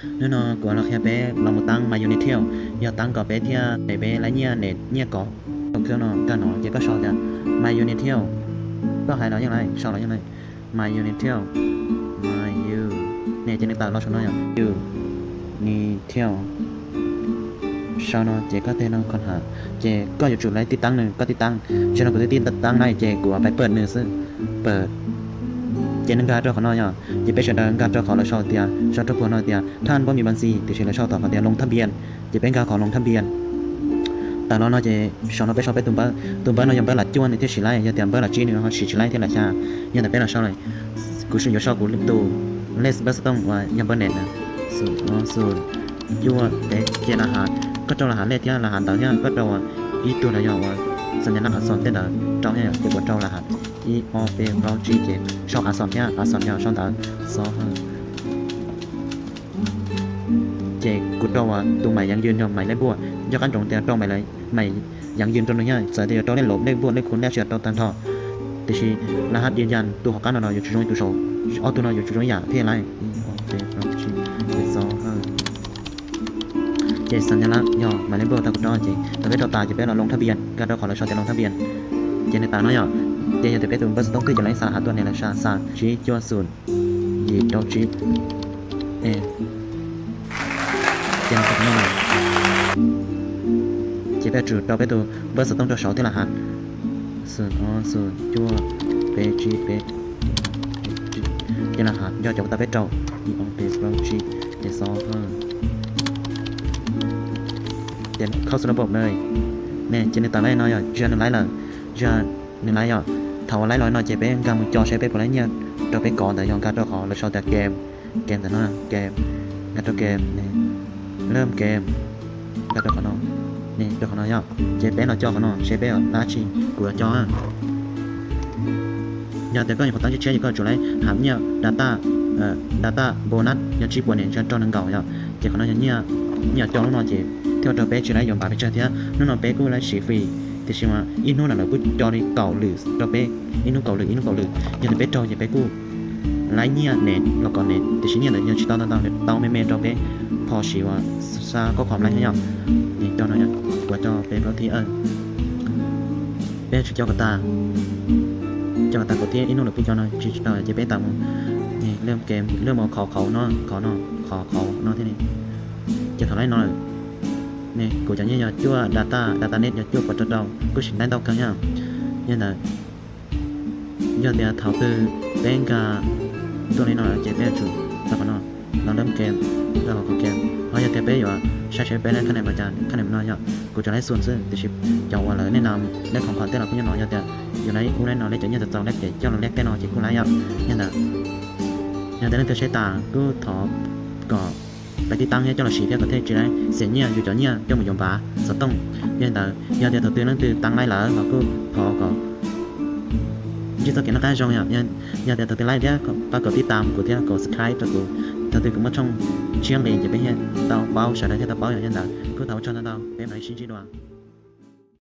nếu nó của nó khi bé lòng một tăng mà unit theo giờ tăng có bé theo để bé lấy nhia có kêu nó cả nó chỉ có sọ ra mà unit theo có hai nó như này sau đó như này mà unit theo mà you nè trên nền tảng nó cho nó nhỉ you ni theo sau nó chỉ có thể nó còn hả chỉ cóอยู่จุดไหนติดตั้งหนึ่งก็ติดตั้งฉะนั้นก็จะติดตั้งได้chỉ củaไปเปิดหนึ่งซึ่งเปิดเจนการเจ้าของน้อยจะไปเชิญการเจ้าของเราชอบเตียชอบทุกคนน้อยเตียท่านบ่มีบัญชีติเชิญเราชอบต่อเขาเตียลงทะเบียนจะเป็นการขอลงทะเบียนแต่เราจะชอบเราไปชอบไปตุ้มบ้านเรายังไปหลัดจ้วนในที่สิไลยังเตรียมไปหลัดจีนเขาสิไลที่หลัดชายังแต่เป็นเราชอบเลยกูชื่อชอบกูลิตูเลสบัสต้องว่ายังเป็นเน็ตนะสูตรยั่วเด็กเจนอาหารก็เจ้าอาหารเล็กที่อาหารต่างๆก็เจ้าอีตัวอะไรอย่างว่าสัญลักษณ์อักษรเต้นเจ้าเนี่ยเกี่ยวกับเจ้าอาหารอีอเปเราจีเจชอบอักษรเนี่ยชอบต่างซอเจกูเจ้าว่าตัวใหม่ยังยืนยอมใหม่ได้บัวยกกันตรงเตียเจ้าใหม่เลยใหม่ยังยืนตรงนี้ใส่เตียเจ้าได้หลบได้บัวได้คุณได้เฉียดเจ้าตันทอแต่ชีรหัสยืนยันตัวของการนอนอยู่จุดนี้ตัวโชว์เอาตัวนอนอยู่จุดนี้อย่างเท่ไรอีอเปเราจีซอเจสัญลักษณ์ย่อหมายเลขเบอร์ตะกุดดอเจแต่เป็นตัวตาจะเป็นเราลงทะเบียนการเราขอเราชอบจะลงทะเบียนเจในตาน้อยย่อเจจะเป็นตัวเบอร์ต้องขึ้นจะไล่สาหาตัวในราชาศาสตร์ชี้จัวศูนย์ยีดอจีเจในตาน้อยเจเป็นจุดเราเป็นตัวเบอร์ต้องตัวสองที่รหัสศูนย์จัวเปจีเปเจรหัสย่อจากตาเป็นเจ้าอีอเปเราจีเจซอเดี๋ยวเข้าสู่ระบบเลยเนี่ยจะในตอนแรกน้อยจะในไลน์เลยจะในไลน์ถ้าว่าไลน์น้อยจะเป็นการจอใช้เป็นอะไรเนี่ยเราไปก่อนแต่ยองการเราขอเราชอบแต่เกมแต่นั่นเกมงานตัวเกมเนี่ยเริ่มเกมการตัวของน้องนี่ตัวของน้อยจะเป็นเราจอของน้องใช้เป็นลาชีกูจออย่าแต่ก็อย่างตั้งใจเชื่ออย่างก็จุดไรหามเนี่ย data bonus อย่างชีพวันนี้จะจอหนึ่งเก่าอย่างเจ้าของน้องเนี่ยจอน้องจะtheo trò bé chỉ lấy dòng bà phải chơi thế nó bé cũng lấy xỉ phì thì xem mà in nó là cứ cho đi cầu lử trò bé in nó cầu lử nhưng bé trò thì bé cũng lấy nhia nền nó còn nền thì chỉ nhia là chỉ tao mê trò bé phò xỉ và xa có khoảng lấy nhau thì cho nó nhá và cho bé có thi bé chỉ cho người ta có thi in nó là cứ cho nó chỉ cho bé tao lemkem lemmà khó nó thế này chỉ thằng lấy nó nè cô chẳng như chua data net chua của trò đầu cô xin đánh đầu căng nha nên là giờ thì thảo tư bên cảตัวนี้nó là chế bé chủ sao mà nó đâm kem nó có kem họ giờ bé rồi sai chế bé này cái này nó nhá cô cho lấy xuân xưa thì chụp chọn vào lời nên làm nên không phải tên nào cũng như nó giờ thì giờ lấy u này nó lấy chọn như tao lấy để cho nó lấy tên nó chỉ cô lấy nhá nên là nhà tên tôi sẽ tả cứ thọ cóไปติดตั้งให้เจ้าหน้าที่ประเทศจีนเสียเนี่ยอยู่จอเนี่ยเจ้าหมู่ยมบ้าสต้องยันแต่ยันแต่ตัวเตือนนั่นคือตั้งไล่หล่ะแล้วก็พอก็ยี่ตัวเกี่ยวกับการจองยันแต่ตัวเตือนไล่เดียวก็ปรากฏติดตามกูเดียวก็ subscribe ตัวกูตัวเตือนก็มาช่องเชียงเลยจะไปเห็นเตาเบาใช้ได้ที่เตาเบาอย่างยันแต่ก็เตาช่องเตาเป็นไหนชิ้นจีนวะ